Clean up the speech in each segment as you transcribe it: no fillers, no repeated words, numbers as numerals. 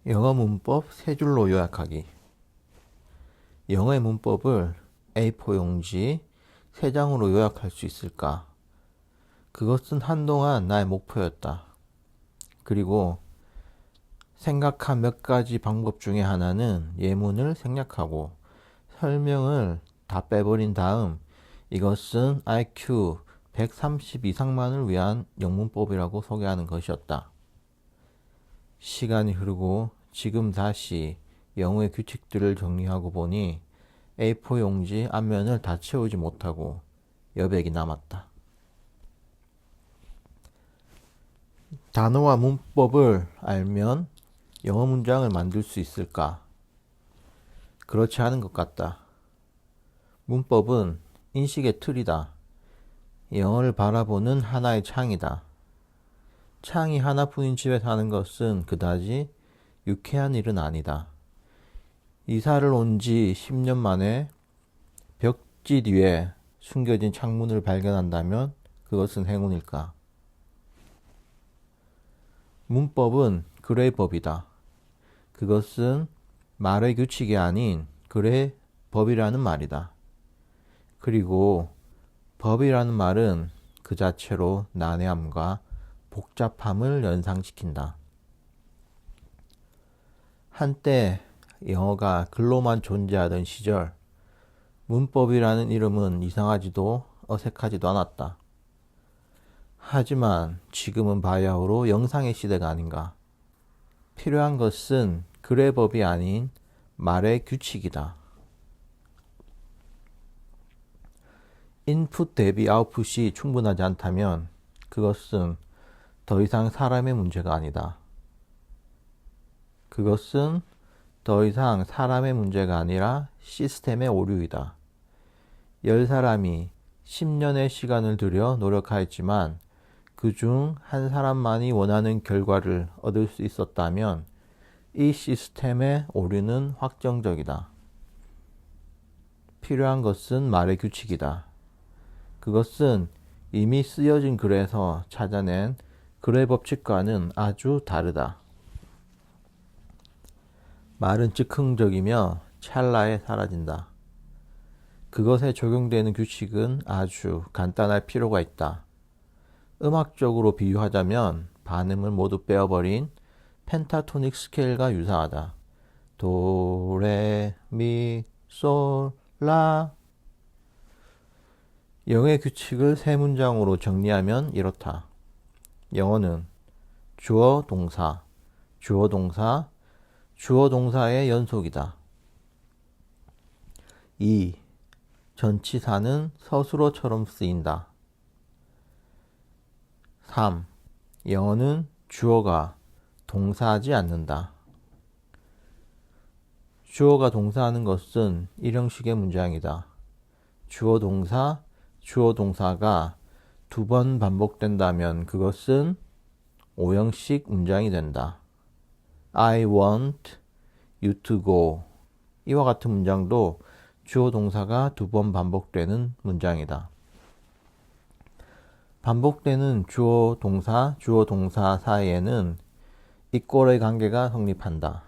영어 문법 세 줄로 요약하기. 영어의 문법을 A4 용지 세 장으로 요약할 수 있을까? 그것은 한동안 나의 목표였다. 그리고 생각한 몇 가지 방법 중에 하나는 예문을 생략하고 설명을 다 빼버린 다음 이것은 IQ 130 이상만을 위한 영문법이라고 소개하는 것이었다. 시간이 흐르고 지금 다시 영어의 규칙들을 정리하고 보니 A4 용지 앞면을 다 채우지 못하고 여백이 남았다. 단어와 문법을 알면 영어 문장을 만들 수 있을까? 그렇지 않은 것 같다. 문법은 인식의 틀이다. 영어를 바라보는 하나의 창이다. 창이 하나뿐인 집에 사는 것은 그다지 유쾌한 일은 아니다. 이사를 온 지 10년 만에 벽지 뒤에 숨겨진 창문을 발견한다면 그것은 행운일까? 문법은 글의 법이다. 그것은 말의 규칙이 아닌 글의 법이라는 말이다. 그리고 법이라는 말은 그 자체로 난해함과 복잡함을 연상시킨다. 한때 영어가 글로만 존재하던 시절, 문법이라는 이름은 이상하지도 어색하지도 않았다. 하지만 지금은 바야흐로 영상의 시대가 아닌가. 필요한 것은 글의 법이 아닌 말의 규칙이다. 인풋 대비 아웃풋이 충분하지 않다면 그것은 더 이상 사람의 문제가 아니다. 그것은 더 이상 사람의 문제가 아니라 시스템의 오류이다. 10사람이 10년의 시간을 들여 노력하였지만 그중 한 사람만이 원하는 결과를 얻을 수 있었다면 이 시스템의 오류는 확정적이다. 필요한 것은 말의 규칙이다. 그것은 이미 쓰여진 글에서 찾아낸 글의 법칙과는 아주 다르다. 말은 즉흥적이며 찰나에 사라진다. 그것에 적용되는 규칙은 아주 간단할 필요가 있다. 음악적으로 비유하자면 반음을 모두 빼어버린 펜타토닉 스케일과 유사하다. 도, 레, 미, 솔, 라. 영어의 규칙을 세 문장으로 정리하면 이렇다. 영어는 주어, 동사, 주어, 동사, 주어, 동사의 연속이다. 2. 전치사는 서술어처럼 쓰인다. 3. 영어는 주어가 동사하지 않는다. 주어가 동사하는 것은 1형식의 문장이다. 주어, 동사, 주어, 동사가 2번 반복된다면 그것은 5형식 문장이 된다. I want you to go. 이와 같은 문장도 주어 동사가 2번 반복되는 문장이다. 반복되는 주어 동사 사이에는 이꼴의 관계가 성립한다.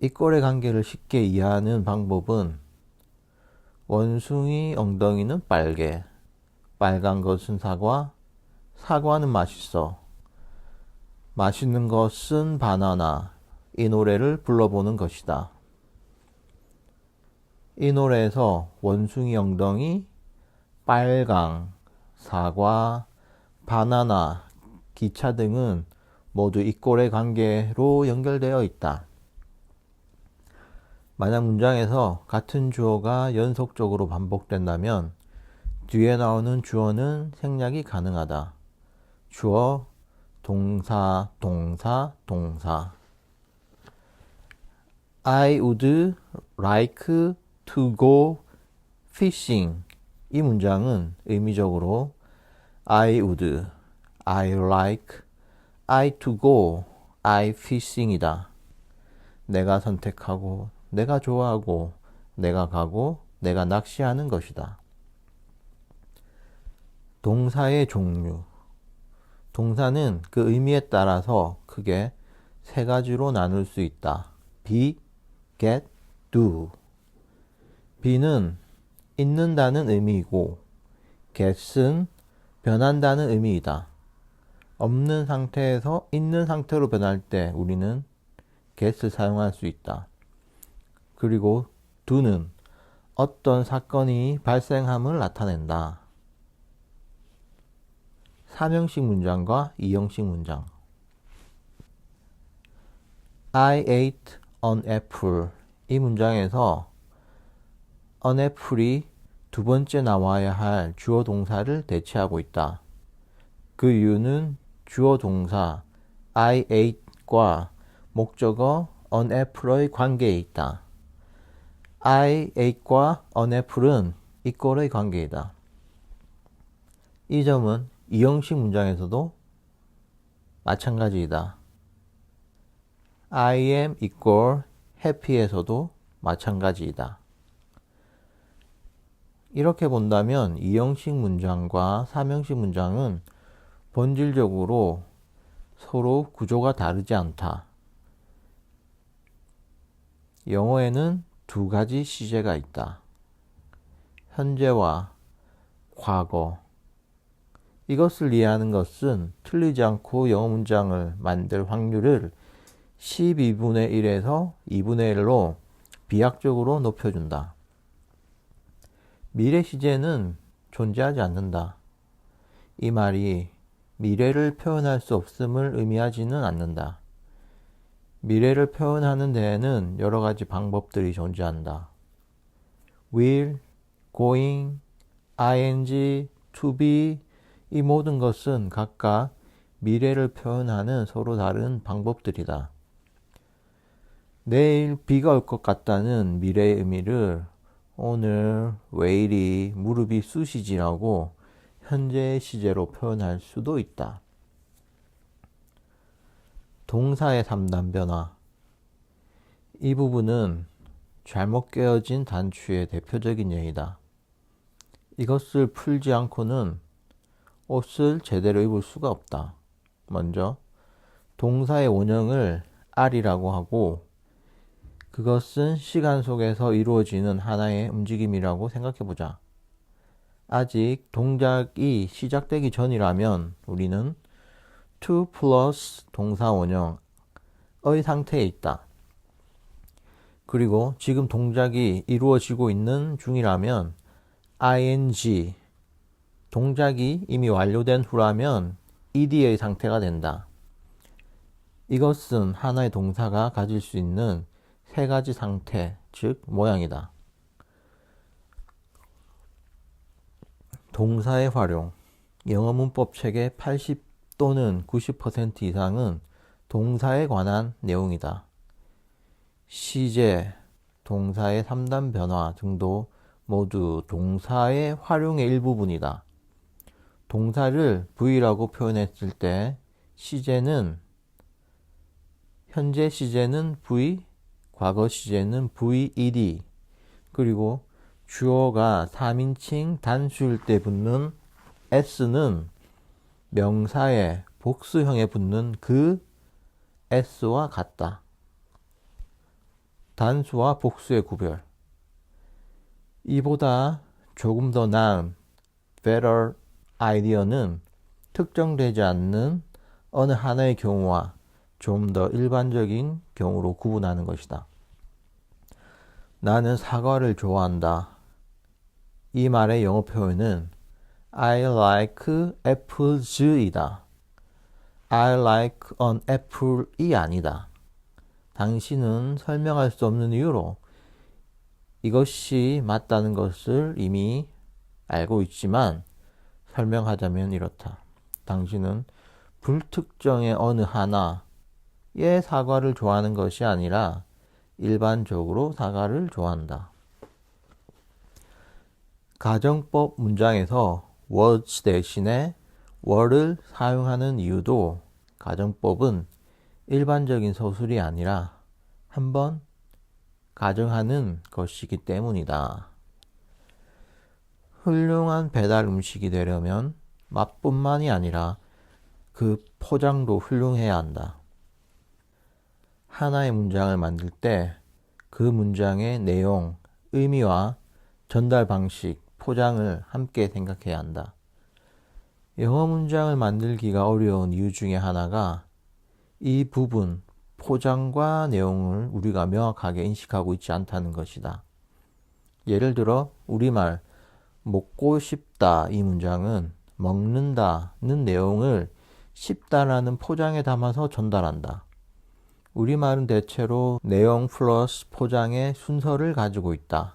이꼴의 관계를 쉽게 이해하는 방법은 원숭이 엉덩이는 빨개, 빨간 것은 사과, 사과는 맛있어, 맛있는 것은 바나나. 이 노래를 불러보는 것이다. 이 노래에서 원숭이 엉덩이, 빨강, 사과, 바나나, 기차 등은 모두 이꼴의 관계로 연결되어 있다. 만약 문장에서 같은 주어가 연속적으로 반복된다면 뒤에 나오는 주어는 생략이 가능하다. 주어, 동사, 동사, 동사. I would like to go fishing. 이 문장은 의미적으로 I would, I like, I to go, I fishing이다. 내가 선택하고, 내가 좋아하고, 내가 가고, 내가 낚시하는 것이다. 동사의 종류. 동사는 그 의미에 따라서 크게 세 가지로 나눌 수 있다. be, get, do. be는 있는다는 의미이고 get은 변한다는 의미이다. 없는 상태에서 있는 상태로 변할 때 우리는 get을 사용할 수 있다. 그리고 do는 어떤 사건이 발생함을 나타낸다. 3형식 문장과 2형식 문장. I ate an apple. 이 문장에서 an apple이 두 번째 나와야 할 주어 동사를 대체하고 있다. 그 이유는 주어 동사 I ate과 목적어 an apple의 관계에 있다. I ate과 an apple은 equal의 관계이다. 이 점은 2형식 문장에서도 마찬가지이다. I am equal happy에서도 마찬가지이다. 이렇게 본다면 2형식 문장과 3형식 문장은 본질적으로 서로 구조가 다르지 않다. 영어에는 두 가지 시제가 있다. 현재와 과거. 이것을 이해하는 것은 틀리지 않고 영어 문장을 만들 확률을 12분의 1에서 2분의 1로 비약적으로 높여준다. 미래 시제는 존재하지 않는다. 이 말이 미래를 표현할 수 없음을 의미하지는 않는다. 미래를 표현하는 데에는 여러 가지 방법들이 존재한다. will, going, ing, to be 이 모든 것은 각각 미래를 표현하는 서로 다른 방법들이다. 내일 비가 올 것 같다는 미래의 의미를 오늘 왜 이리 무릎이 쑤시지라고 현재의 시제로 표현할 수도 있다. 동사의 3단 변화. 이 부분은 잘못 깨어진 단추의 대표적인 예이다. 이것을 풀지 않고는 옷을 제대로 입을 수가 없다. 먼저 동사의 원형을 R이라고 하고 그것은 시간 속에서 이루어지는 하나의 움직임이라고 생각해보자. 아직 동작이 시작되기 전이라면 우리는 to 플러스 동사 원형의 상태에 있다. 그리고 지금 동작이 이루어지고 있는 중이라면 ing 동작이 이미 완료된 후라면 ed의 상태가 된다. 이것은 하나의 동사가 가질 수 있는 세 가지 상태, 즉 모양이다. 동사의 활용. 영어 문법 책의 80 또는 90% 이상은 동사에 관한 내용이다. 시제, 동사의 3단 변화 등도 모두 동사의 활용의 일부분이다. 동사를 V라고 표현했을 때 시제는 현재 시제는 V, 과거 시제는 VED, 그리고 주어가 3인칭 단수일 때 붙는 S는 명사의 복수형에 붙는 그 S와 같다. 단수와 복수의 구별. 이보다 조금 더 나은 better idea는 특정되지 않는 어느 하나의 경우와 좀 더 일반적인 경우로 구분하는 것이다. 나는 사과를 좋아한다. 이 말의 영어 표현은 I like apples 이다. I like an apple이 아니다. 당신은 설명할 수 없는 이유로 이것이 맞다는 것을 이미 알고 있지만 설명하자면 이렇다. 당신은 불특정의 어느 하나의 사과를 좋아하는 것이 아니라 일반적으로 사과를 좋아한다. 가정법 문장에서 was 대신에 were를 사용하는 이유도 가정법은 일반적인 서술이 아니라 한번 가정하는 것이기 때문이다. 훌륭한 배달 음식이 되려면 맛뿐만이 아니라 그 포장도 훌륭해야 한다. 하나의 문장을 만들 때 그 문장의 내용, 의미와 전달 방식, 포장을 함께 생각해야 한다. 영어 문장을 만들기가 어려운 이유 중에 하나가 이 부분, 포장과 내용을 우리가 명확하게 인식하고 있지 않다는 것이다. 예를 들어 우리말 먹고 싶다 이 문장은 먹는다는 내용을 싶다라는 포장에 담아서 전달한다. 우리말은 대체로 내용 플러스 포장의 순서를 가지고 있다.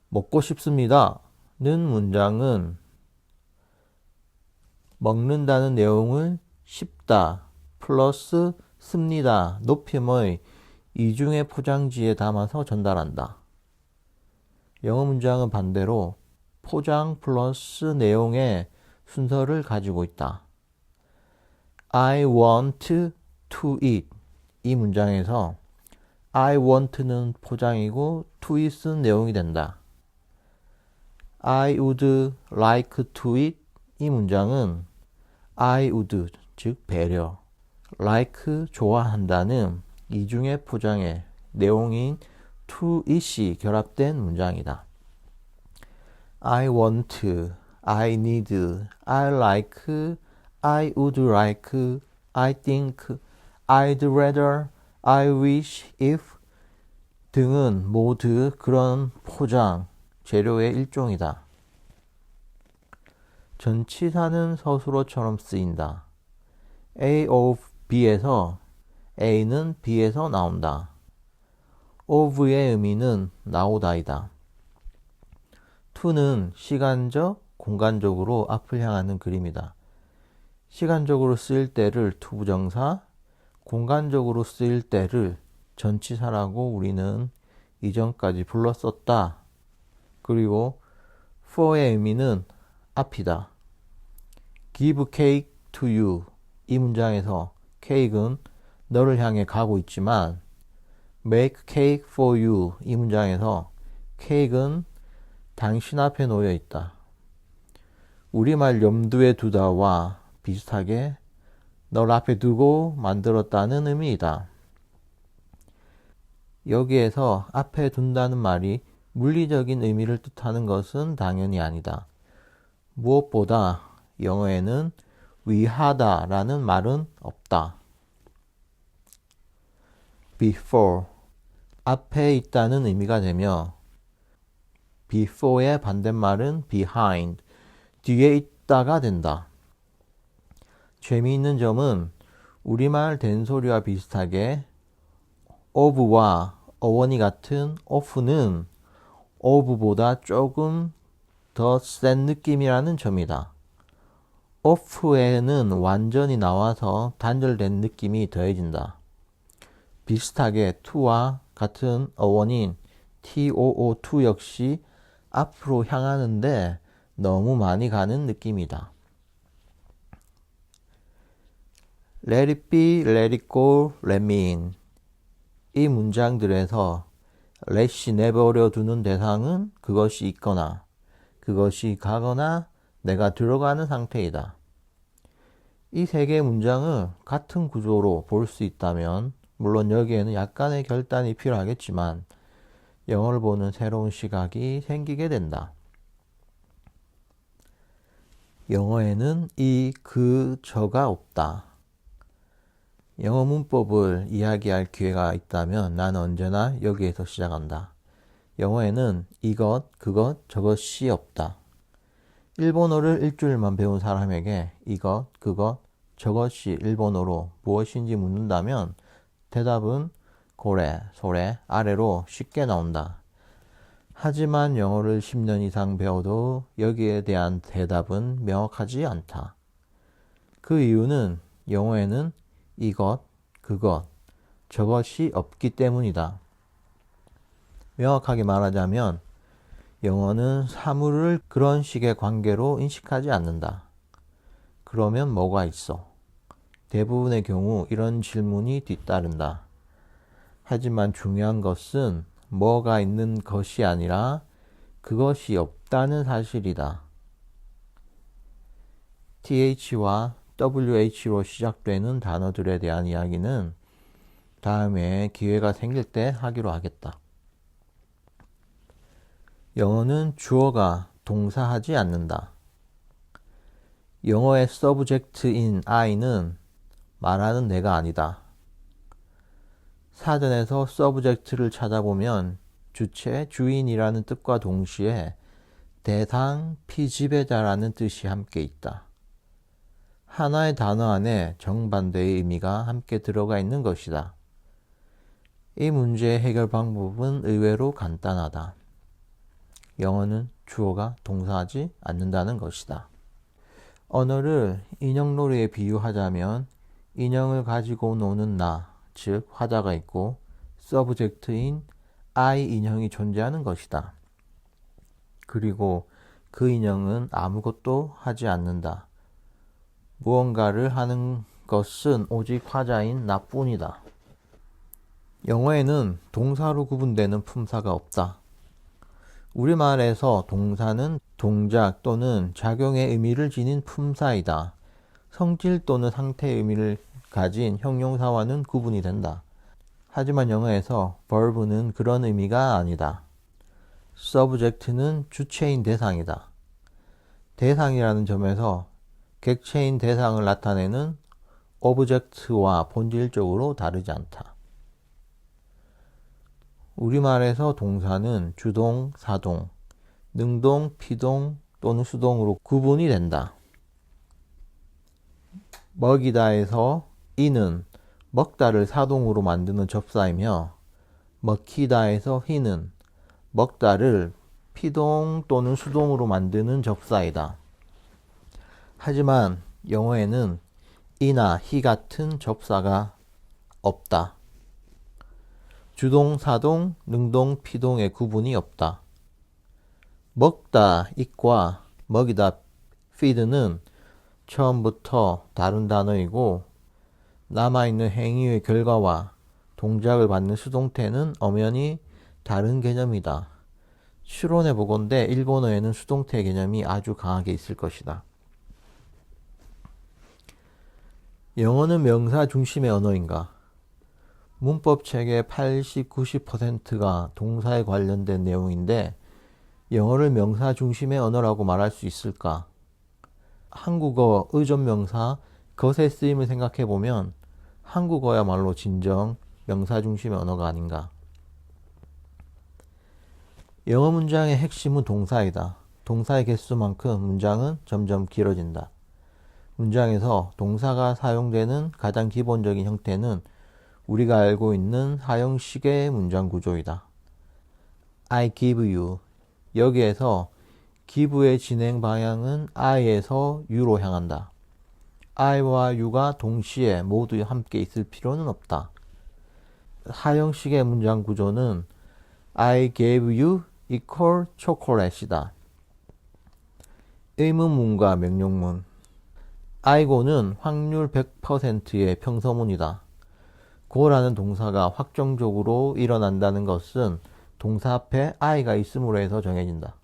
먹고 싶습니다는 문장은 먹는다는 내용을 싶다 플러스 습니다 높임의 이중의 포장지에 담아서 전달한다. 영어 문장은 반대로 포장 플러스 내용의 순서를 가지고 있다. I want to eat 이 문장에서 I want는 포장이고 to eat은 내용이 된다. I would like to eat 이 문장은 I would 즉 배려 like 좋아한다는 이중의 포장의 내용인 to eat이 결합된 문장이다. I want, I need, I like, I would like, I think, I'd rather, I wish, if 등은 모두 그런 포장, 재료의 일종이다. 전치사는 서술어처럼 쓰인다. A of B에서 A는 B에서 나온다. of의 의미는 나오다이다. to는 시간적, 공간적으로 앞을 향하는 그림이다. 시간적으로 쓰일 때를 to 부정사, 공간적으로 쓰일 때를 전치사라고 우리는 이전까지 불렀었다. 그리고 for의 의미는 앞이다. give cake to you 이 문장에서 cake은 너를 향해 가고 있지만 make cake for you 이 문장에서 cake은 당신 앞에 놓여 있다. 우리말 염두에 두다와 비슷하게 널 앞에 두고 만들었다는 의미이다. 여기에서 앞에 둔다는 말이 물리적인 의미를 뜻하는 것은 당연히 아니다. 무엇보다 영어에는 위하다 라는 말은 없다. before 앞에 있다는 의미가 되며 before의 반대말은 behind 뒤에 있다가 된다. 재미있는 점은 우리말 된소리와 비슷하게 of와 어원이 같은 of는 of보다 조금 더 센 느낌이라는 점이다. off에는 완전히 나와서 단절된 느낌이 더해진다. 비슷하게 to와 같은 어원인 too 역시 앞으로 향하는데 너무 많이 가는 느낌이다. Let it be, let it go, let me in. 이 문장들에서 let이 내버려 두는 대상은 그것이 있거나 그것이 가거나 내가 들어가는 상태이다. 이 세 개의 문장을 같은 구조로 볼 수 있다면 물론 여기에는 약간의 결단이 필요하겠지만 영어를 보는 새로운 시각이 생기게 된다. 영어에는 이, 그, 저가 없다. 영어 문법을 이야기할 기회가 있다면 나는 언제나 여기에서 시작한다. 영어에는 이것, 그것, 저것이 없다. 일본어를 일주일만 배운 사람에게 이것, 그것, 저것이 일본어로 무엇인지 묻는다면 대답은 고래, 소래, 아래로 쉽게 나온다. 하지만 영어를 10년 이상 배워도 여기에 대한 대답은 명확하지 않다. 그 이유는 영어에는 이것, 그것, 저것이 없기 때문이다. 명확하게 말하자면 영어는 사물을 그런 식의 관계로 인식하지 않는다. 그러면 뭐가 있어? 대부분의 경우 이런 질문이 뒤따른다. 하지만 중요한 것은 뭐가 있는 것이 아니라 그것이 없다는 사실이다. th와 wh로 시작되는 단어들에 대한 이야기는 다음에 기회가 생길 때 하기로 하겠다. 영어는 주어가 동사하지 않는다. 영어의 subject인 I는 말하는 내가 아니다. 사전에서 subject를 찾아보면 주체, 주인이라는 뜻과 동시에 대상, 피지배자라는 뜻이 함께 있다. 하나의 단어 안에 정반대의 의미가 함께 들어가 있는 것이다. 이 문제의 해결 방법은 의외로 간단하다. 영어는 주어가 동사하지 않는다는 것이다. 언어를 인형놀이에 비유하자면 인형을 가지고 노는 나, 즉 화자가 있고 서브젝트인 I 인형이 존재하는 것이다. 그리고 그 인형은 아무것도 하지 않는다. 무언가를 하는 것은 오직 화자인 나뿐이다. 영어에는 동사로 구분되는 품사가 없다. 우리말에서 동사는 동작 또는 작용의 의미를 지닌 품사이다. 성질 또는 상태의 의미를 가진 형용사와는 구분이 된다. 하지만 영어에서 verb는 그런 의미가 아니다. subject는 주체인 대상이다. 대상이라는 점에서 객체인 대상을 나타내는 object와 본질적으로 다르지 않다. 우리말에서 동사는 주동, 사동, 능동, 피동 또는 수동으로 구분이 된다. 먹이다에서 이는 먹다를 사동으로 만드는 접사이며 먹히다에서 희는 먹다를 피동 또는 수동으로 만드는 접사이다. 하지만 영어에는 이나 희 같은 접사가 없다. 주동, 사동, 능동, 피동의 구분이 없다. 먹다, eat과 먹이다, feed는 처음부터 다른 단어이고 남아있는 행위의 결과와 동작을 받는 수동태는 엄연히 다른 개념이다. 추론해 보건대 일본어에는 수동태 개념이 아주 강하게 있을 것이다. 영어는 명사 중심의 언어인가? 문법 책의 80, 90%가 동사에 관련된 내용인데 영어를 명사 중심의 언어라고 말할 수 있을까? 한국어 의존명사 것의 쓰임을 생각해 보면 한국어야말로 진정 명사 중심의 언어가 아닌가? 영어 문장의 핵심은 동사이다. 동사의 개수만큼 문장은 점점 길어진다. 문장에서 동사가 사용되는 가장 기본적인 형태는 우리가 알고 있는 사형식의 문장 구조이다. I give you. 여기에서 give의 진행 방향은 I에서 U로 향한다. I와 U가 동시에 모두 함께 있을 필요는 없다. 사형식의 문장 구조는 I gave you equal chocolate이다. 의문문과 명령문. I go는 확률 100%의 평서문이다. go라는 동사가 확정적으로 일어난다는 것은 동사 앞에 I가 있음으로 해서 정해진다.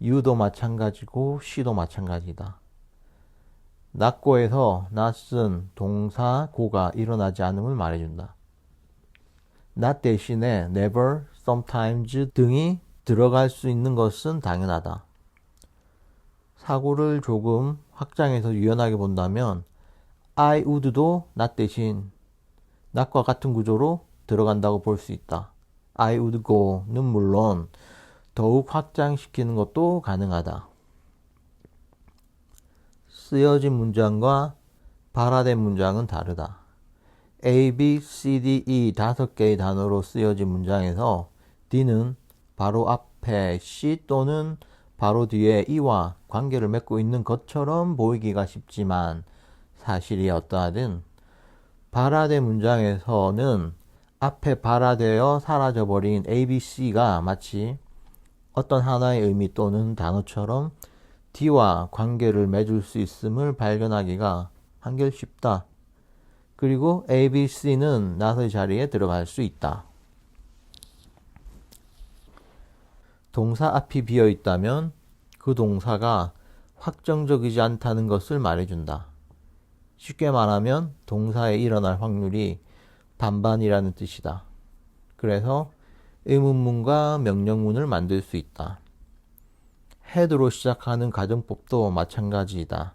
you도 마찬가지고 she도 마찬가지다. not go에서 not은 동사 go가 일어나지 않음을 말해준다. not 대신에 never, sometimes 등이 들어갈 수 있는 것은 당연하다. 사고를 조금 확장해서 유연하게 본다면 I would도 not 대신 not과 같은 구조로 들어간다고 볼 수 있다. I would go는 물론 더욱 확장시키는 것도 가능하다. 쓰여진 문장과 발화된 문장은 다르다. A, B, C, D, E 5개의 단어로 쓰여진 문장에서 D는 바로 앞에 C 또는 바로 뒤에 E와 관계를 맺고 있는 것처럼 보이기가 쉽지만 사실이 어떠하든 발화된 문장에서는 앞에 발화되어 사라져버린 A, B, C가 마치 어떤 하나의 의미 또는 단어처럼 D와 관계를 맺을 수 있음을 발견하기가 한결 쉽다. 그리고 A, B, C는 not의 자리에 들어갈 수 있다. 동사 앞이 비어 있다면 그 동사가 확정적이지 않다는 것을 말해준다. 쉽게 말하면 동사에 일어날 확률이 반반이라는 뜻이다. 그래서 의문문과 명령문을 만들 수 있다. had로 시작하는 가정법도 마찬가지이다.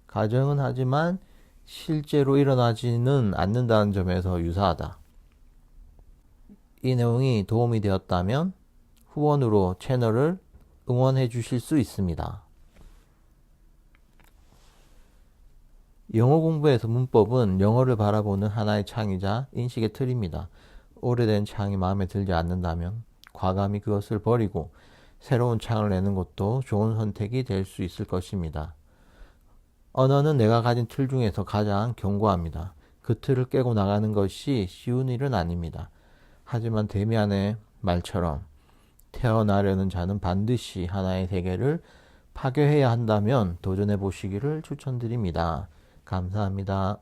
가정은 하지만 실제로 일어나지는 않는다는 점에서 유사하다. 이 내용이 도움이 되었다면 후원으로 채널을 응원해 주실 수 있습니다. 영어 공부에서 문법은 영어를 바라보는 하나의 창이자 인식의 틀입니다. 오래된 창이 마음에 들지 않는다면 과감히 그것을 버리고 새로운 창을 내는 것도 좋은 선택이 될 수 있을 것입니다. 언어는 내가 가진 틀 중에서 가장 견고합니다. 그 틀을 깨고 나가는 것이 쉬운 일은 아닙니다. 하지만 데미안의 말처럼 태어나려는 자는 반드시 하나의 세계를 파괴해야 한다면 도전해 보시기를 추천드립니다. 감사합니다.